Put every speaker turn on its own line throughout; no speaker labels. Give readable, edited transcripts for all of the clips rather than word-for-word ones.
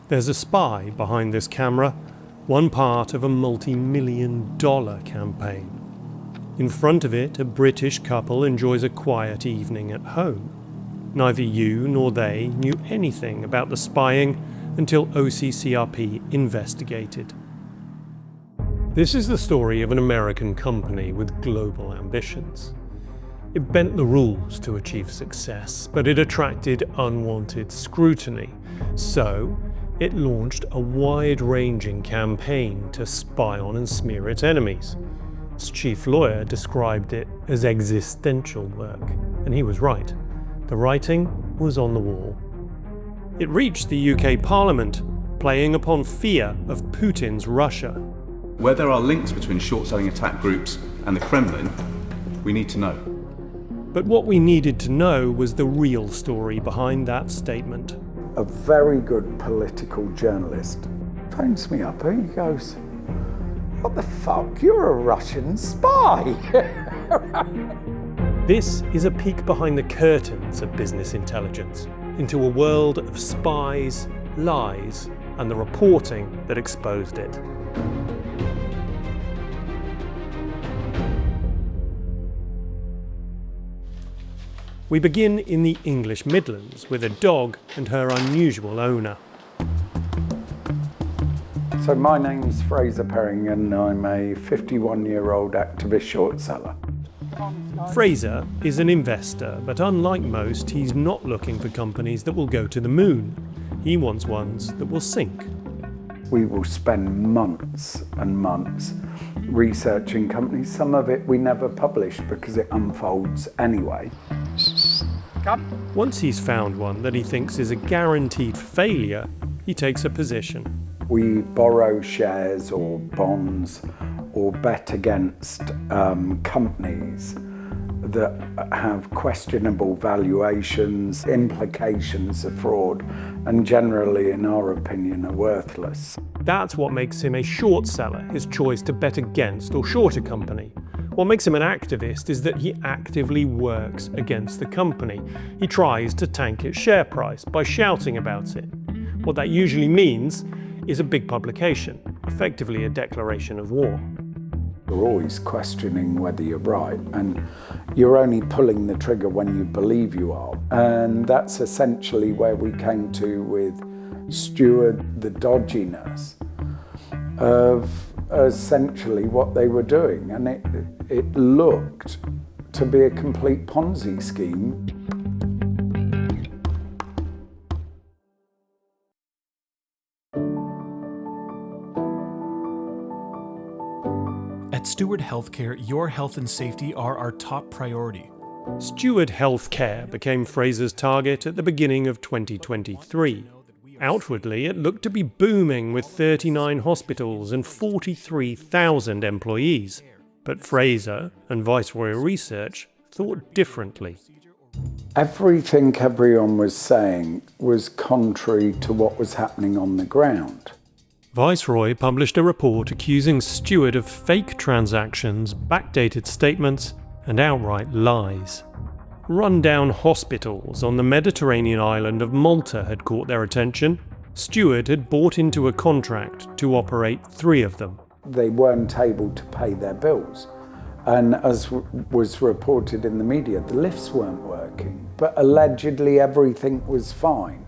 There's a spy behind this camera, one part of a multi-million-dollar campaign. In front of it, a British couple enjoys a quiet evening at home. Neither you nor they knew anything about the spying until OCCRP investigated. This is the story of an American company with global ambitions. It bent the rules to achieve success, but it attracted unwanted scrutiny. So, it launched a wide-ranging campaign to spy on and smear its enemies. Its chief lawyer described it as existential work, and he was right. The writing was on the wall. It reached the UK Parliament, playing upon fear of Putin's Russia.
Where there are links between short-selling attack groups and the Kremlin, we need to know.
But what we needed to know was the real story behind that statement.
A very good political journalist phones me up and he goes, "What the fuck? You're a Russian spy."
This is a peek behind the curtains of business intelligence into a world of spies, lies, and the reporting that exposed it. We begin in the English Midlands with a dog and her unusual owner.
So my name's Fraser Perring and I'm a 51-year-old activist short seller.
Fraser is an investor, but unlike most, he's not looking for companies that will go to the moon. He wants ones that will sink.
We will spend months and months researching companies. Some of it we never publish because it unfolds anyway.
Once he's found one that he thinks is a guaranteed failure, he takes a position.
We borrow shares or bonds or bet against companies that have questionable valuations, implications of fraud, and generally, in our opinion, are worthless.
That's what makes him a short seller, his choice to bet against or short a company. What makes him an activist is that he actively works against the company. He tries to tank its share price by shouting about it. What that usually means is a big publication, effectively a declaration of war.
You're always questioning whether you're right, and you're only pulling the trigger when you believe you are. And that's essentially where we came to with Steward, the dodginess of essentially what they were doing. And it looked to be a complete Ponzi scheme.
At Steward Health Care, your health and safety are our top priority.
Steward Health Care became Fraser's target at the beginning of 2023. Outwardly, it looked to be booming with 39 hospitals and 43,000 employees. But Fraser and Viceroy Research thought differently.
Everything everyone was saying was contrary to what was happening on the ground.
Viceroy published a report accusing Steward of fake transactions, backdated statements, and outright lies. Run-down hospitals on the Mediterranean island of Malta had caught their attention. Steward had bought into a contract to operate 3 of them.
They weren't able to pay their bills. And as was reported in the media, the lifts weren't working. But allegedly everything was fine.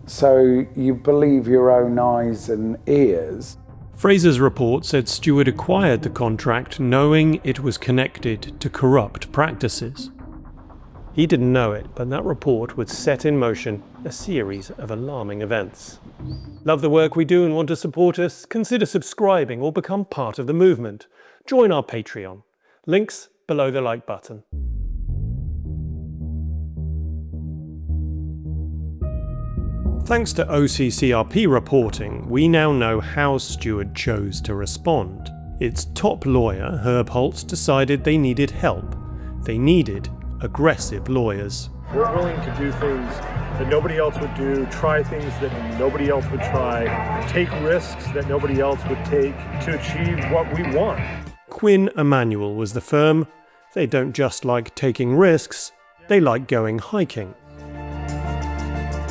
So you believe your own eyes and ears.
Fraser's report said Steward acquired the contract knowing it was connected to corrupt practices. He didn't know it, but that report would set in motion a series of alarming events. Love the work we do and want to support us? Consider subscribing or become part of the movement. Join our Patreon. Links below the like button. Thanks to OCCRP reporting, we now know how Steward chose to respond. Its top lawyer, Herb Holtz, decided they needed help. They needed aggressive lawyers.
We're willing to do things that nobody else would do, try things that nobody else would try, take risks that nobody else would take to achieve what we want.
Quinn Emanuel was the firm. They don't just like taking risks, they like going hiking.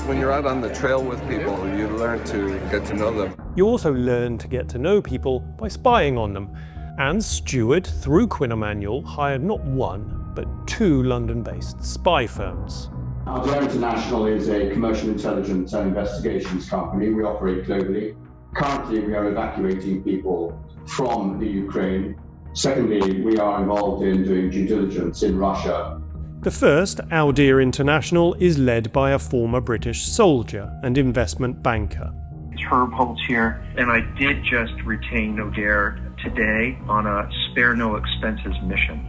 When you're out on the trail with people, you learn to get to know them.
You also learn to get to know people by spying on them. And Steward, through Quinn Emanuel, hired not one, but two London-based spy firms.
Steward International is a commercial intelligence and investigations company. We operate globally. Currently, we are evacuating people from the Ukraine. Secondly, we are involved in doing due diligence in Russia.
The first, Steward International, is led by a former British soldier and investment banker.
It's Herb Holtz here, and I did just retain O'Dare today on a spare no expenses mission.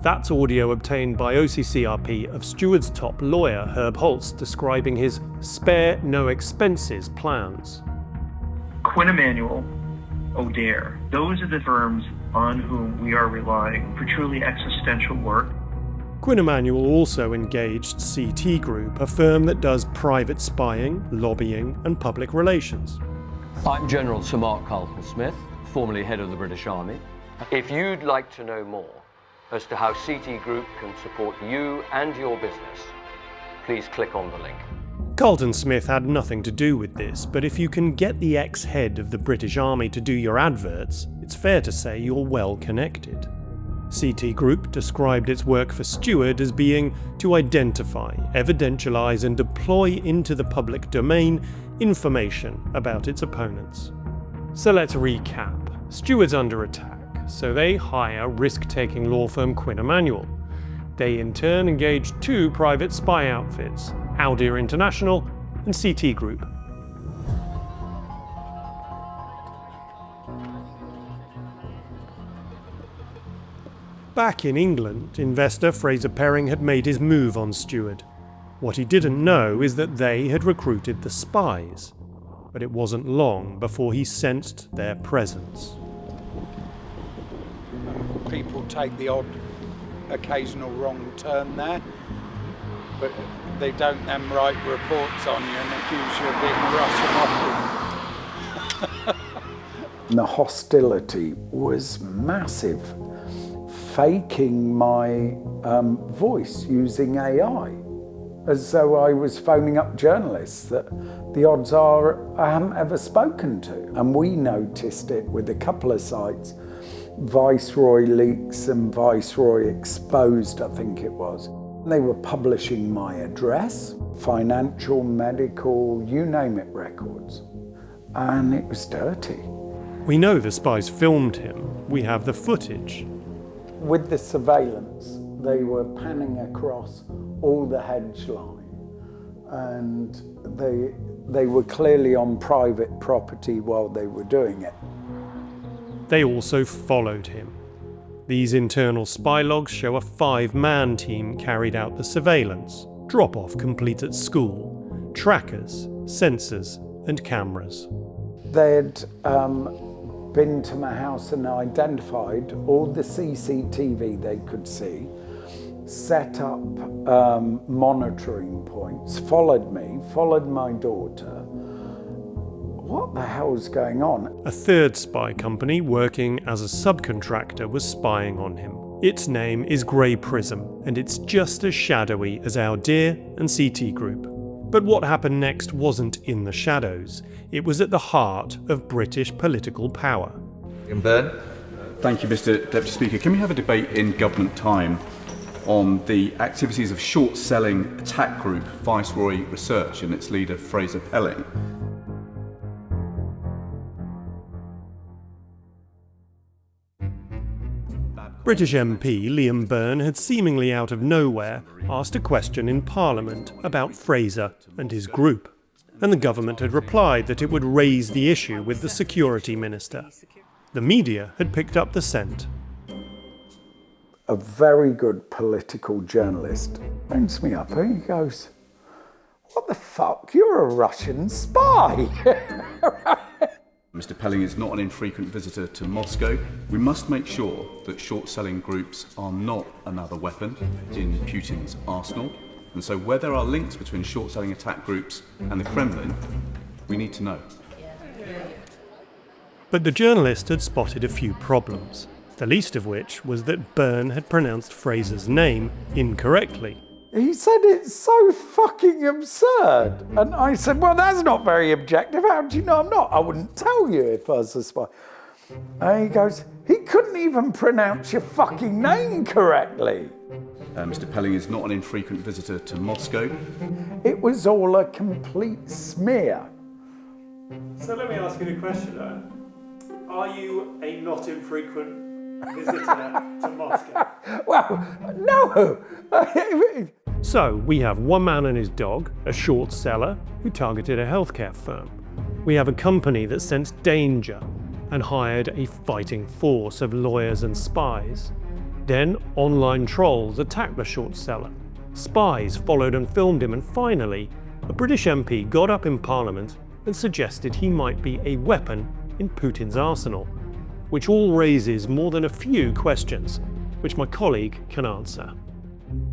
That's audio obtained by OCCRP of Steward's top lawyer, Herb Holtz, describing his spare no expenses plans.
Quinn Emanuel, O'Dare, those are the firms on whom we are relying for truly existential work.
Quinn Emanuel also engaged CT Group, a firm that does private spying, lobbying and public relations.
I'm General Sir Mark Carleton-Smith, formerly head of the British Army. If you'd like to know more as to how CT Group can support you and your business, please click on the link.
Carleton-Smith had nothing to do with this, but if you can get the ex-head of the British Army to do your adverts, it's fair to say you're well connected. CT Group described its work for Steward as being to identify, evidentialise and deploy into the public domain information about its opponents. So let's recap. Steward's under attack, so they hire risk-taking law firm Quinn Emanuel. They in turn engage two private spy outfits, Steward International and CT Group. Back in England, investor Fraser Perring had made his move on Steward. What he didn't know is that they had recruited the Spies, but it wasn't long before he sensed their presence.
People take the odd occasional wrong turn there, but they don't then write reports on you and accuse you of being a Russian operative. The hostility was massive. Faking my voice using AI, as though I was phoning up journalists that the odds are I haven't ever spoken to. And we noticed it with a couple of sites, Viceroy Leaks and Viceroy Exposed, I think it was. They were publishing my address, financial, medical, you name it, records. And it was dirty.
We know the Spies filmed him. We have the footage.
With the surveillance, they were panning across all the hedge line, and they were clearly on private property while they were doing it.
They also followed him. These internal spy logs show a 5-man team carried out the surveillance, drop-off complete at school, trackers, sensors and cameras.
They'd been to my house and identified all the CCTV they could see, set up monitoring points, followed me, followed my daughter. What the hell's going on?
A third spy company working as a subcontractor was spying on him. Its name is Grey Prism, and it's just as shadowy as Steward and CT Group. But what happened next wasn't in the shadows. It was at the heart of British political power.
Byrne. Thank you, Mr. Deputy Speaker. Can we have a debate in government time on the activities of short-selling attack group Viceroy Research and its leader Fraser Pelling?
British MP Liam Byrne had seemingly out of nowhere asked a question in Parliament about Fraser and his group, and the government had replied that it would raise the issue with the security minister. The media had picked up the scent.
A very good political journalist phones me up and he goes, "What the fuck, you're a Russian spy."
Mr. Pelling is not an infrequent visitor to Moscow. We must make sure that short-selling groups are not another weapon in Putin's arsenal. And so where there are links between short-selling attack groups and the Kremlin, we need to know.
But the journalist had spotted a few problems, the least of which was that Byrne had pronounced Fraser's name incorrectly.
He said, it's so fucking absurd. And I said, well, that's not very objective. How do you know I'm not? I wouldn't tell you if I was a spy. And he goes, he couldn't even pronounce your fucking name correctly.
Mr. Pelling is not an infrequent visitor to Moscow.
It was all a complete smear.
So let me ask you the question though. Are you a not infrequent visitor to Moscow?
Well, no.
So we have one man and his dog, a short seller who targeted a healthcare firm. We have a company that sensed danger and hired a fighting force of lawyers and spies. Then online trolls attacked the short seller. Spies followed and filmed him, and finally, a British MP got up in Parliament and suggested he might be a weapon in Putin's arsenal, which all raises more than a few questions, which my colleague can answer.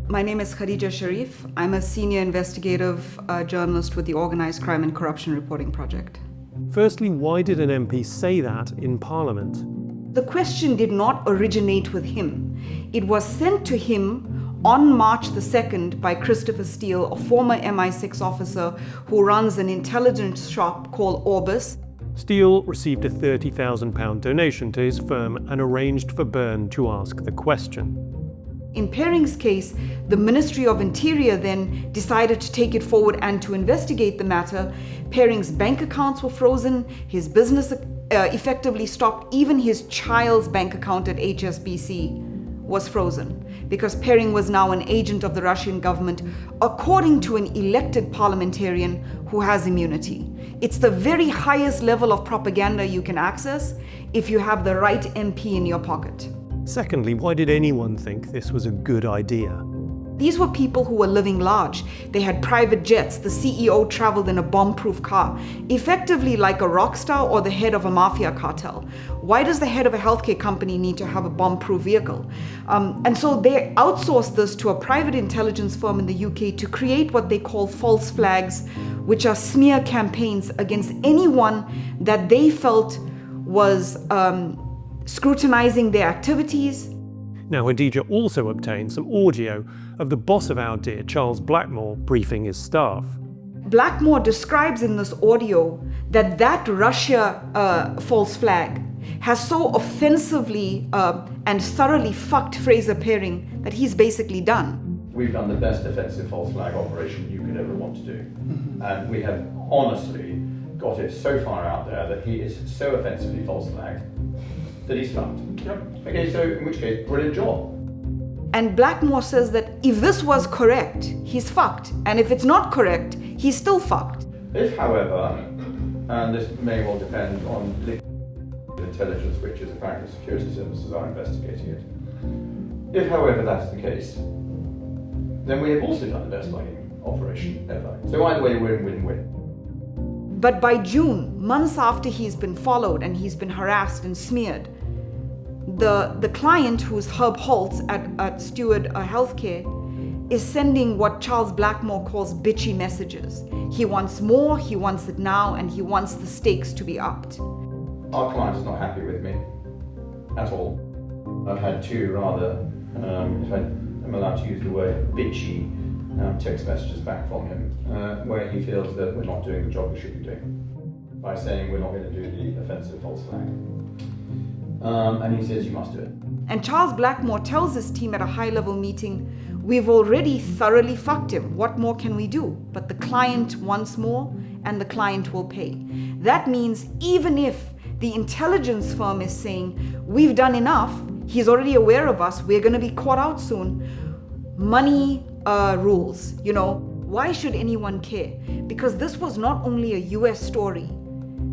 My name is Khadija Sharif. I'm a senior investigative journalist with the Organized Crime and Corruption Reporting Project.
Firstly, why did an MP say that in Parliament?
The question did not originate with him. It was sent to him on March the 2nd by Christopher Steele, a former MI6 officer who runs an intelligence shop called Orbis.
Steele received a £30,000 donation to his firm and arranged for Byrne to ask the question.
In Pering's case, the Ministry of Interior then decided to take it forward and to investigate the matter. Pering's bank accounts were frozen, his business effectively stopped, even his child's bank account at HSBC was frozen because Pering was now an agent of the Russian government, according to an elected parliamentarian who has immunity. It's the very highest level of propaganda you can access if you have the right MP in your pocket.
Secondly, why did anyone think this was a good idea?
These were people who were living large. They had private jets. The CEO traveled in a bomb-proof car, effectively like a rock star or the head of a mafia cartel. Why does the head of a healthcare company need to have a bomb-proof vehicle? And so they outsourced this to a private intelligence firm in the UK to create what they call false flags, which are smear campaigns against anyone that they felt was scrutinizing their activities.
Now, Khadija also obtained some audio of the boss of Our Dear, Charles Blackmore, briefing his staff.
Blackmore describes in this audio that Russia false flag has so offensively and thoroughly fucked Fraser Pering that he's basically done.
We've done the best offensive false flag operation you could ever want to do. And we have honestly got it so far out there that he is so offensively false flagged that he's fucked. Yep. Okay, so in which case, brilliant job.
And Blackmore says that if this was correct, he's fucked. And if it's not correct, he's still fucked.
If, however, and this may well depend on intelligence, which is apparently security services are investigating it. If, however, that's the case, then we have also done the best flagging operation ever. So either way, win-win-win.
But by June, months after he's been followed and he's been harassed and smeared, the client, who's Herb Holtz at Steward Health Care, is sending what Charles Blackmore calls bitchy messages. He wants more, he wants it now, and he wants the stakes to be upped.
Our client is not happy with me at all. I've had two rather, if I'm allowed to use the word, bitchy text messages back from him, where he feels that we're not doing the job we should be doing by saying we're not going to do the offensive false flag. And he says you must do it.
And Charles Blackmore tells his team at a high-level meeting, we've already thoroughly fucked him. What more can we do? But the client wants more, and the client will pay. That means even if the intelligence firm is saying, we've done enough, he's already aware of us, we're going to be caught out soon, money rules, Why should anyone care? Because this was not only a US story,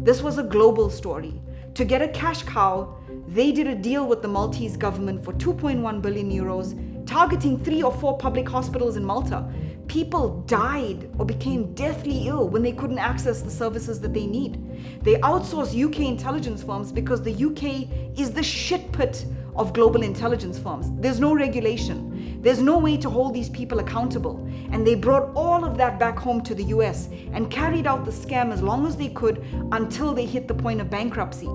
this was a global story. To get a cash cow, they did a deal with the Maltese government for 2.1 billion euros, targeting 3 or 4 public hospitals in Malta. People died or became deathly ill when they couldn't access the services that they need. They outsourced UK intelligence firms because the UK is the shit pit of global intelligence firms. There's no regulation. There's no way to hold these people accountable. And they brought all of that back home to the US and carried out the scam as long as they could until they hit the point of bankruptcy.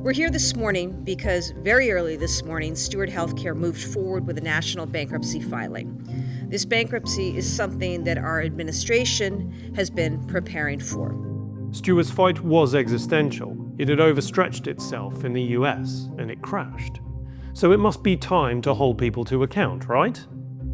We're here this morning because very early this morning, Steward Health Care moved forward with a national bankruptcy filing. This bankruptcy is something that our administration has been preparing for.
Steward's fight was existential. It had overstretched itself in the US, and it crashed. So it must be time to hold people to account, right?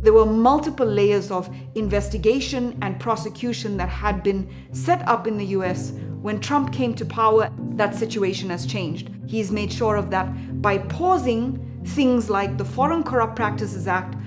There were multiple layers of investigation and prosecution that had been set up in the US. When Trump came to power, that situation has changed. He's made sure of that by pausing things like the Foreign Corrupt Practices Act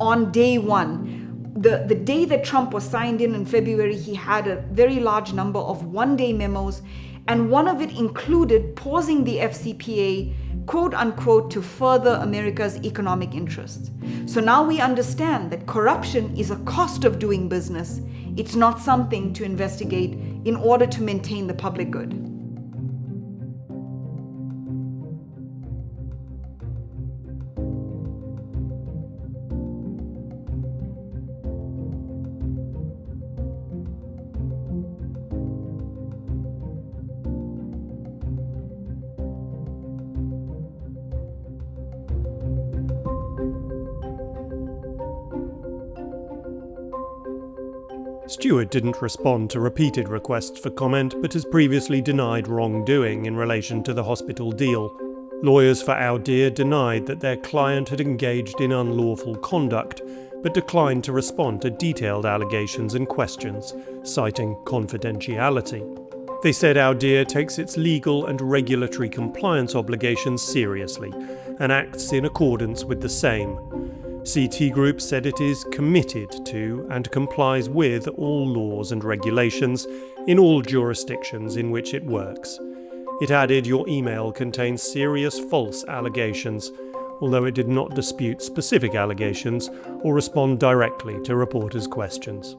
on day one. The day that Trump was signed in February, he had a very large number of one-day memos, and one of it included pausing the FCPA, quote unquote, to further America's economic interests. So now we understand that corruption is a cost of doing business. It's not something to investigate in order to maintain the public good.
Steward didn't respond to repeated requests for comment, but has previously denied wrongdoing in relation to the hospital deal. Lawyers for Aldir denied that their client had engaged in unlawful conduct, but declined to respond to detailed allegations and questions, citing confidentiality. They said Aldir takes its legal and regulatory compliance obligations seriously and acts in accordance with the same. CT Group said it is committed to and complies with all laws and regulations in all jurisdictions in which it works. It added your email contains serious false allegations, although it did not dispute specific allegations or respond directly to reporters' questions.